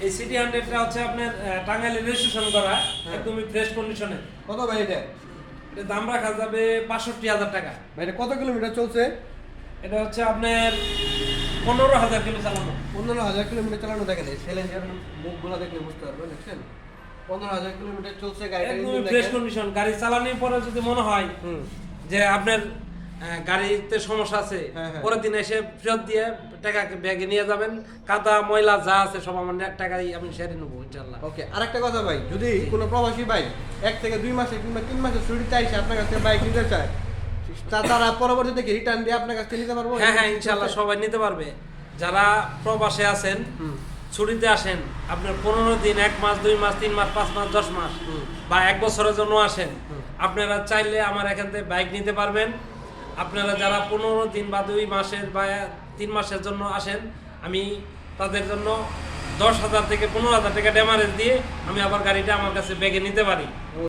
এই সিটি 100টা হচ্ছে আপনার টাঙ্গাইলে রেজিস্ট্রেশন করা, একদমই ফ্রেশ কন্ডিশনে। কত ভাই এটা? এটা দাম রাখা যাবে 65,000 টাকা। ভাই এটা কত কিলোমিটার চলছে? এটা হচ্ছে আপনার 15,000 কিলো চালানো। 15,000 কিলোমিটার চালানো। দেখেন এই সিলিন্ডার মুখগুলো দেখলে বুঝতে পারবেন, দেখছেন 15,000 কিলোমিটার চলছে গাড়িটা। একদমই ফ্রেশ কন্ডিশন। গাড়ি চালানোর পরে যদি মনে হয় যে আপনার গাড়িতে সমস্যা আছে, পরের দিন এসে ফেরত দিয়ে টাকা ব্যাগে নিয়ে যাবেন। কাদা ময়লা যা আছে সব আমার টাকাই আমি সেরে নেবো ইনশাল্লাহ। ওকে, আরেকটা কথা ভাই, যদি কোনো প্রবাসী ভাই 1 থেকে 2 মাসে কিংবা 3 মাসের ছুটিতে এসে আপনার কাছে বাইক নিতে চায়, তারা পরবর্তীতে কি রিটার্ন দিয়ে আপনার কাছে নিতে পারবো? হ্যাঁ ইনশাল্লাহ সবাই নিতে পারবে। যারা প্রবাসে আছেন, ছুটিতে আসেন, আপনার 15 দিন, 1 মাস, 2 মাস, 3 মাস, 5 মাস, 10 মাস বা 1 বছরের জন্য আসেন, আপনারা চাইলে আমার এখান থেকে বাইক নিতে পারবেন। আপনারা যারা 15 দিন বা 2 মাসের বা 3 মাসের জন্য আসেন, আমি তাদের জন্য 10,000 থেকে 15,000 টাকা ড্যামারেজ দিয়ে আমি আবার গাড়িটা আমার কাছে ব্যাগে নিতে পারি।